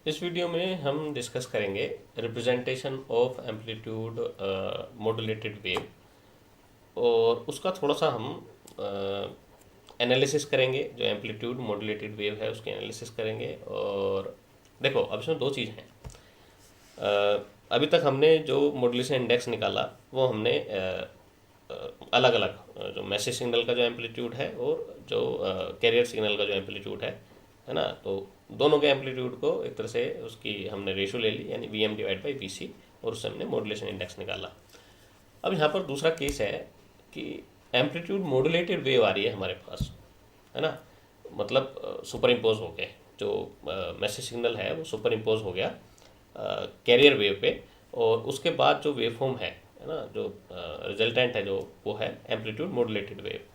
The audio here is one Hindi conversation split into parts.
इस वीडियो में हम डिस्कस करेंगे representation of amplitude modulated wave और उसका थोड़ा सा हम एनालिसिस करेंगे। जो एम्पलीट्यूड मॉड्यूलेटेड वेव है उसकी एनालिसिस करेंगे। और देखो अब इसमें दो चीज़ हैं। अभी तक हमने जो मॉड्यूलेशन इंडेक्स निकाला वो हमने अलग अलग जो मैसेज सिग्नल का जो एम्पलीट्यूड है और जो कैरियर सिग्नल का जो एम्पलीट्यूड है ना, तो दोनों के एम्पलीट्यूड को एक तरह से उसकी हमने रेशो ले ली, यानी V M divide by V C, और उससे हमने मॉड्यूलेशन इंडेक्स निकाला। अब यहाँ पर दूसरा केस है कि एम्पलीट्यूड मॉड्यूलेटेड वेव आ रही है हमारे पास, है ना, मतलब सुपर इम्पोज हो गए जो मैसेज सिग्नल है वो सुपर इम्पोज हो गया कैरियर वेव पे, और उसके बाद जो वेव फॉर्म है ना, जो रिजल्टेंट है जो वो है एम्पलीट्यूड मॉड्यूलेटेड वेव।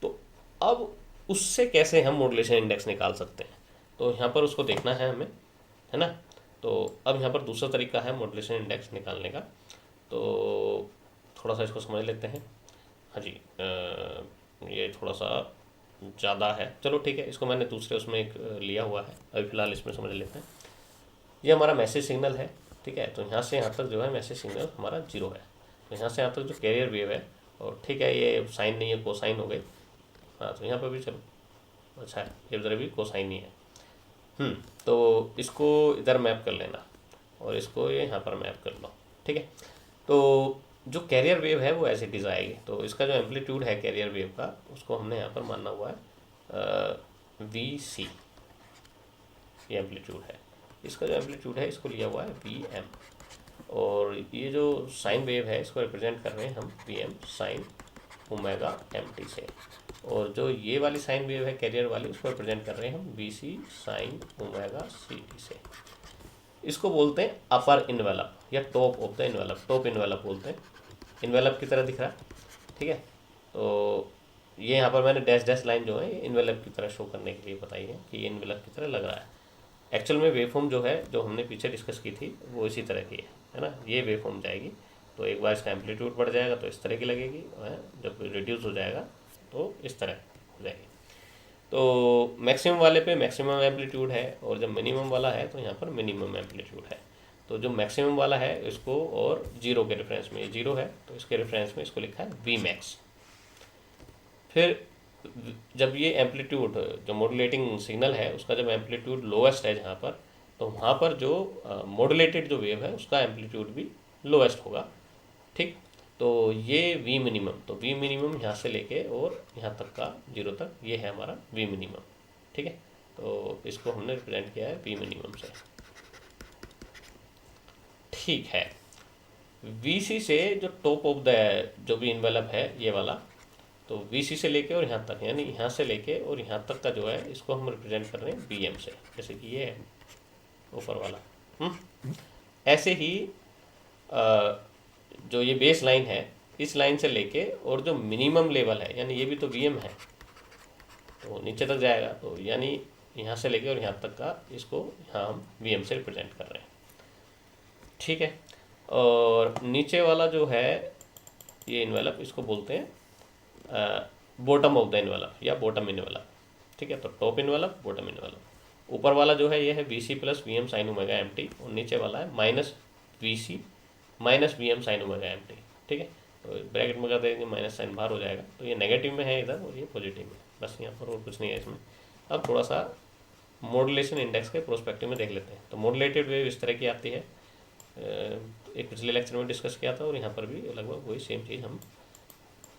तो अब उससे कैसे हम मॉड्यूलेशन इंडेक्स निकाल सकते हैं, तो यहाँ पर उसको देखना है हमें, है ना। तो अब यहाँ पर दूसरा तरीका है मॉड्यूलेशन इंडेक्स निकालने का, तो थोड़ा सा इसको समझ लेते हैं। हाँ जी, ये थोड़ा सा ज़्यादा है, चलो ठीक है, इसको मैंने दूसरे उसमें एक लिया हुआ है, अभी फ़िलहाल इसमें समझ लेते हैं। ये हमारा मैसेज सिग्नल है, ठीक है। तो यहाँ से यहाँ तक जो है मैसेज सिग्नल हमारा जीरो है। तो यहाँ से यहाँ तक जो कैरियर वेव है, और ठीक है ये साइन नहीं है, कोसाइन हो गई। हाँ, तो यहाँ पर भी चलो अच्छा है, ये उधर भी कोसाइन ही है। तो इसको इधर मैप कर लेना और इसको ये यहाँ पर मैप कर लो, ठीक है। तो जो कैरियर वेव है वो ऐसे इट इज़ आएगी। तो इसका जो एम्पलीट्यूड है कैरियर वेव का, उसको हमने यहाँ पर मानना हुआ है वी सी, ये एम्पलीट्यूड है। इसका जो एम्पलीट्यूड है इसको लिया हुआ है वी एम, और ये जो साइन वेव है इसको रिप्रेजेंट कर रहे हैं हम V M sine omega M T से, और जो ये वाली साइन वेव है कैरियर वाली उसको रिप्रेजेंट कर रहे हैं हम V C sine omega C T से। इसको बोलते हैं अपर इन्वेलप या top of the envelope, top envelope बोलते हैं, इन्वेलप की तरह दिख रहा है, ठीक है। तो ये यहाँ पर मैंने डैश डैश लाइन जो है ये इन्वेलप की तरह शो करने के लिए बताई है कि ये इन्वेलप की तरह लग रहा है। एक्चुअल में वेवफॉर्म जो है जो हमने पीछे डिस्कस की थी वो इसी तरह की है ना, ये वेवफॉर्म जाएगी। तो एक बार इसका एम्पलीट्यूड बढ़ जाएगा तो इस तरह की लगेगी, जब रिड्यूस हो जाएगा तो इस तरह हो जाएगी। तो मैक्सिमम वाले पे मैक्सिमम एम्पलीट्यूड है, और जब मिनिमम वाला है तो यहाँ पर मिनिमम एम्पलीट्यूड है। तो जो मैक्सिमम वाला है इसको, और जीरो के रेफरेंस में, ये जीरो है तो इसके रेफरेंस में इसको लिखा है वी मैक्स। फिर जब ये एम्पलीट्यूड जो मॉड्यूलेटिंग सिग्नल है उसका जब एम्पलीट्यूड लोएस्ट है जहाँ पर, तो वहाँ पर जो मॉड्यूलेटेड जो वेव है उसका एम्पलीट्यूड भी लोएस्ट होगा, ठीक। तो ये वी मिनिमम, तो वी मिनिमम यहाँ से लेके और यहाँ तक का जीरो तक, ये है हमारा वी मिनिमम, ठीक है। तो इसको हमने रिप्रेजेंट किया है वी मिनिमम से, ठीक है। वी सी से जो टॉप ऑफ द जो भी इन्वेलप है ये वाला, तो वी सी से लेके और यहाँ तक, यानी यहाँ से लेके और यहाँ तक का जो है इसको हम रिप्रेजेंट कर रहे हैं बी एम से, जैसे कि ये है ऊपर वाला। ऐसे ही जो ये बेस लाइन है इस लाइन से लेके और जो मिनिमम लेवल है, यानी ये भी तो वी एम है, तो नीचे तक जाएगा, तो यानी यहाँ से लेके और यहाँ तक का इसको यहाँ हम वी एम से रिप्रेजेंट कर रहे हैं, ठीक है। और नीचे वाला जो है ये इन्वेलप, इसको बोलते हैं बॉटम ऑफ द इन्वेलप या बॉटम इन्वेलप, ठीक है। तो टॉप इन्वेलप, बॉटम इन्वेलप। ऊपर वाला जो है ये है V C plus V M sine omega M T, और नीचे वाला है minus V C minus V M sine omega M T, ठीक है। तो ब्रैकेट में कर देंगे, माइनस साइन बाहर हो जाएगा, तो ये नेगेटिव में है इधर और ये पॉजिटिव में, बस यहाँ पर और कुछ नहीं है इसमें। अब थोड़ा सा मॉड्यूलेशन इंडेक्स के प्रोस्पेक्टिव में देख लेते हैं। तो मॉड्यूलेटेड वेव इस तरह की आती है, एक पिछले लेक्चर में डिस्कस किया था, और यहाँ पर भी लगभग वही सेम चीज़ हम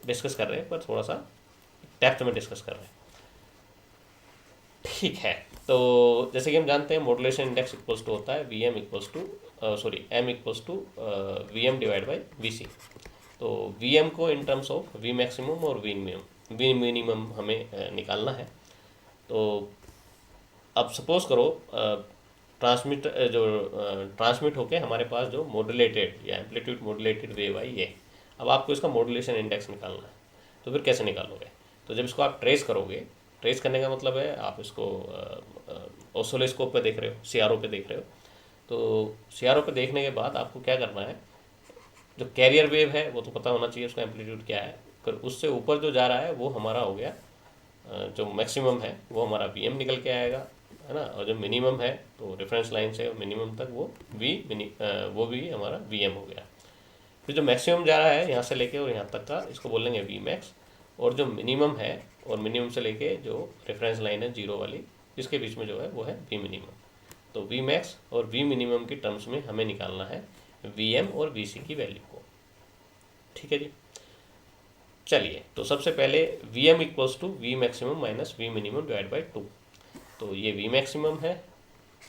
डिस्कस कर रहे हैं, पर थोड़ा सा डेप्थ में डिस्कस कर रहे हैं, ठीक है। तो जैसे कि हम जानते हैं मॉड्यूलेशन इंडेक्स इक्वल्स टू होता है V M equals to M equals to V M divide by V C. तो वी एम को in terms of V maximum और वी मिनिमम हमें निकालना है। तो अब सपोज करो ट्रांसमिट होके हमारे पास जो मॉड्यूलेटेड या एम्पलीट्यूड मॉड्यूलेटेड वेव आई ये, अब आपको इसका मॉड्यूलेशन इंडेक्स निकालना है। तो फिर कैसे निकालोगे? तो जब इसको आप ट्रेस करोगे, ट्रेस करने का मतलब है आप इसको ऑसिलोस्कोप पे देख रहे हो, सीआरओ पे देख रहे हो। तो सीआरओ पे देखने के बाद आपको क्या करना है, जो कैरियर वेव है वो तो पता होना चाहिए उसका एम्पलीट्यूड क्या है, फिर उससे ऊपर जो जा रहा है वो हमारा हो गया जो मैक्सिमम है वो हमारा वी एम निकल के आएगा, है ना, और जो मिनिमम है तो रेफरेंस लाइन से मिनिमम तक वो वो भी हमारा वी एम हो गया। फिर जो मैक्सिमम जा रहा है यहाँ से लेके और यहाँ तक का, इसको बोल लेंगे वी मैक्स। और जो मिनिमम है और मिनिमम से लेके जो रेफरेंस लाइन है जीरो वाली, इसके बीच में जो है वो है वी मिनिमम। तो वी मैक्स और वी मिनिमम की टर्म्स में हमें निकालना है वी एम और वी सी की वैल्यू को। ठीक है जी। चलिए, तो सबसे पहले V M equals to V maximum minus V minimum divide by 2। तो ये वी मैक्सिमम है,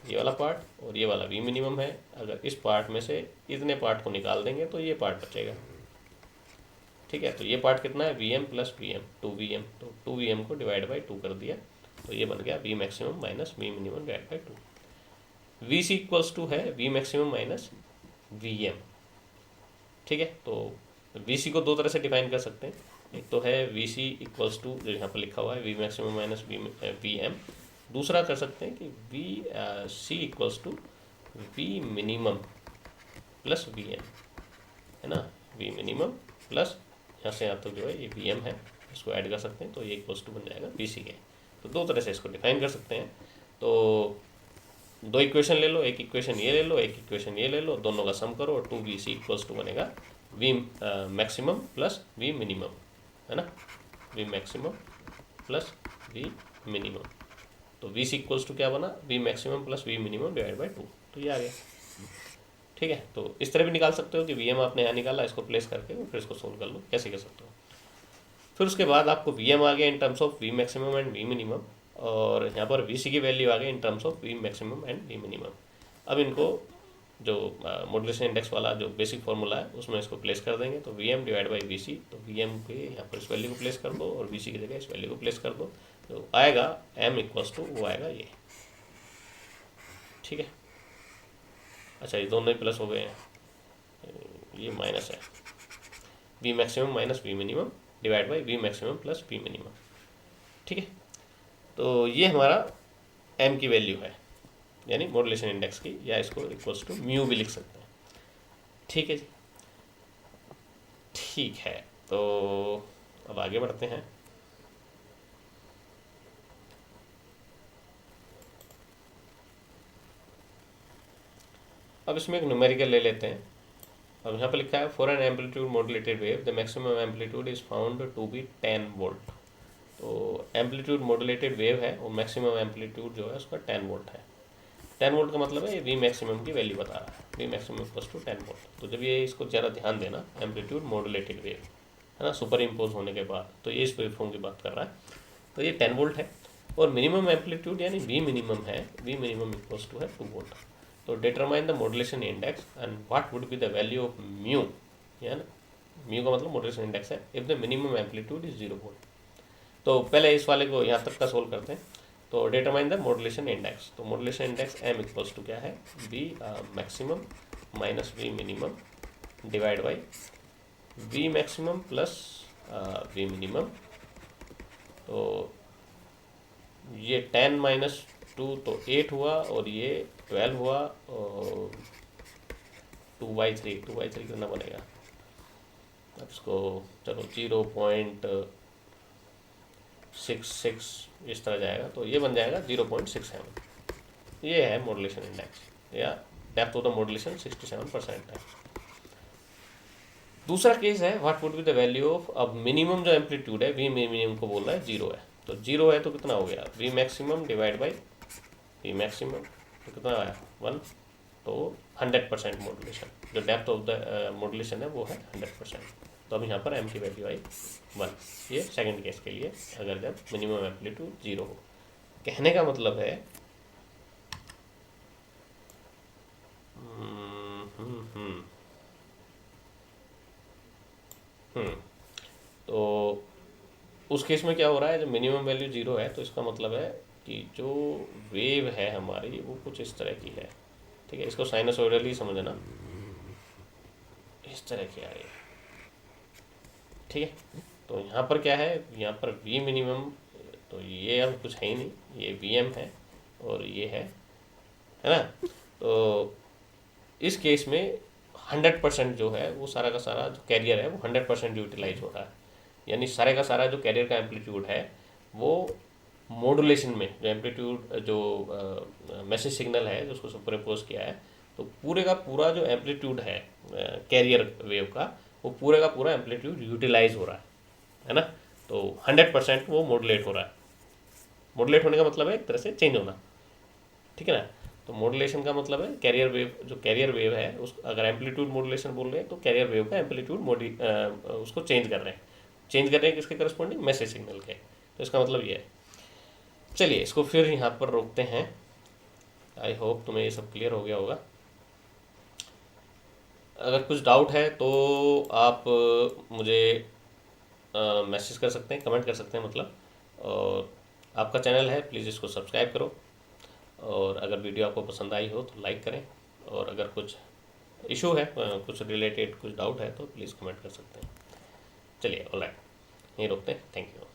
ये वाला पार्ट, और ये वाला वी मिनिमम है। अगर इस पार्ट में से इतने पार्ट को निकाल देंगे तो ये पार्ट बचेगा। ठीक है, तो ये पार्ट कितना है, V M plus V M, 2 VM। तो 2 VM को डिवाइड बाई 2 कर दिया, तो ये बन गया V maximum minus V minimum divide by 2। V C equals to है V maximum minus V M. ठीक है, तो वी सी को दो तरह से डिफाइन कर सकते हैं। एक तो है वी सी इक्वल्स टू, जो यहाँ पर लिखा हुआ है V maximum minus V M. दूसरा कर सकते हैं कि V C equals to V minimum plus V M, है ना, वी मिनिमम प्लस यहाँ से यहाँ तक जो है ये वी एम है, इसको ऐड कर सकते हैं, तो ये इक्वल्स टू बन जाएगा वी सी के। तो दो तरह से इसको डिफाइन कर सकते हैं। तो दो इक्वेशन ले लो, एक इक्वेशन ये ले लो, एक इक्वेशन ये ले लो, दोनों का सम करो और 2VC इक्वल्स टू बनेगा V maximum plus V minimum, है ना, V maximum plus V minimum. तो वी सी इक्वल्स टू क्या बना, V maximum plus V minimum divide by 2। तो ये आ गया। ठीक है, तो इस तरह भी निकाल सकते हो कि वी एम आपने यहाँ निकाला, इसको प्लेस करके फिर इसको सोल्व कर लो, कैसे कर सकते हो। फिर उसके बाद आपको वी एम आ गया in terms of V maximum and V minimum, और यहाँ पर वी सी की वैल्यू आ गई in terms of V maximum and V minimum. अब इनको जो मॉड्यूलेशन इंडेक्स वाला जो बेसिक फॉर्मूला है उसमें इसको प्लेस कर देंगे। तो V M divide by V C, तो वी एम के यहाँ पर इस वैल्यू को प्लेस कर दो और वी सी की जगह इस वैल्यू को प्लेस कर दो, तो आएगा एम इक्वल्स टू, वो आएगा ये। ठीक है, अच्छा ये दोनों ही प्लस हो गए हैं, ये माइनस है, V maximum minus V minimum divide by V maximum plus V minimum. ठीक है, तो ये हमारा एम की वैल्यू है, यानी मॉड्यूलेशन इंडेक्स की, या इसको इक्वल्स टू म्यू भी लिख सकते हैं। ठीक है जी, ठीक है, तो अब आगे बढ़ते हैं। अब इसमें एक न्यूमेरिकल ले लेते हैं। अब यहाँ पर लिखा है for an amplitude modulated wave the maximum amplitude is found to be 10 volt. तो एम्पलीट्यूड मॉड्यूलेटेड वेव है और मैक्सिमम एम्पलीट्यूड जो है उसका 10 वोल्ट है। 10 वोल्ट का मतलब है ये वी मैक्सिमम की वैल्यू बता रहा है, V maximum plus two 10 volt. तो जब ये इसको ज़रा ध्यान देना, एम्पलीट्यूड मॉड्यूलेटेड वेव है ना, सुपर इम्पोज होने के बाद, तो ये इस वेव फॉर्म की बात कर रहा है। तो ये 10 वोल्ट है और मिनिमम एम्पलीट्यूड यानी वी मिनिमम है, वी मिनिमम इक्वल्स टू है 2 वोल्ट। तो determine the modulation index and what would be the value of mu, या ना, म्यू का मतलब मॉड्यूलेशन इंडेक्स है, if the minimum amplitude is 0 volt. तो पहले इस वाले को यहाँ तक का सोल्व करते हैं। तो डिटरमाइन द मॉड्यूलेशन इंडेक्स, तो modulation index M equals to क्या है, V maximum minus V minimum divide by V maximum plus V minimum. तो ये 10 माइनस 2 तो 8 हुआ और ये 12 हुआ, और 2/3 कितना बनेगा, अब इसको चलो 0.66 इस तरह जाएगा, तो ये बन जाएगा 0.67। ये है मॉड्यूलेशन इंडेक्स, या डेप्थ ऑफ द मॉड्यूलेशन 67% है। दूसरा केस है what would be the value of, अब मिनिमम जो एम्पलीट्यूड है वी मिनिमम को बोल रहा है 0 है, तो 0 है तो कितना हो गया, V maximum divide by V maximum, तो कितना आया 1। तो 100% मॉड्यूलेशन, जो डेप्थ ऑफ द मॉड्यूलेशन है वो है 100%। तो अब यहाँ पर एम की वैल्यू आई 1। ये सेकंड केस के लिए, अगर जब मिनिमम एम्पलीट्यूड 0 हो। कहने का मतलब है तो उस केस में क्या हो रहा है, जब मिनिमम वैल्यू 0 है तो इसका मतलब है कि जो वेव है हमारी वो कुछ इस तरह की है। ठीक है, इसको साइनसोइडली समझना, इस तरह की आ रही है। ठीक है, तो यहाँ पर क्या है, यहाँ पर वी मिनिमम, तो ये अब कुछ है ही नहीं, ये वी एम है और ये है ना। तो इस केस में 100% जो है वो सारा का सारा जो कैरियर है वो 100% यूटिलाइज हो रहा है, यानी सारे का सारा जो कैरियर का एम्पलीट्यूड है वो मॉड्यूलेशन में जो एम्पलीट्यूड जो मैसेज सिग्नल है जो उसको सुपरइम्पोज किया है, तो पूरे का पूरा जो एम्पलीट्यूड है कैरियर वेव का, वो पूरे का पूरा एम्पलीट्यूड यूटिलाइज हो रहा है ना। तो 100% वो मॉडुलेट हो रहा है। मॉडुलेट होने का मतलब है एक तरह से चेंज होना, ठीक है ना। तो मॉडुलेशन का मतलब है कैरियर वेव, जो कैरियर वेव है उस अगर एम्पलीट्यूड मॉडुलेशन बोल रहे हैं तो कैरियर वेव का एम्पलीट्यूड उसको चेंज कर रहे हैं। चेंज कर रहे हैं किसके करस्पॉन्डिंग, मैसेज सिग्नल के। तो इसका मतलब ये है। चलिए इसको फिर यहाँ पर रोकते हैं। आई होप तुम्हें ये सब क्लियर हो गया होगा। अगर कुछ डाउट है तो आप मुझे मैसेज कर सकते हैं, कमेंट कर सकते हैं मतलब। और आपका चैनल है, प्लीज़ इसको सब्सक्राइब करो। और अगर वीडियो आपको पसंद आई हो तो लाइक करें। और अगर कुछ इशू है, कुछ रिलेटेड कुछ डाउट है तो प्लीज़ कमेंट कर सकते हैं। चलिए ऑलराइट, यहीं रोकते हैं। Thank you.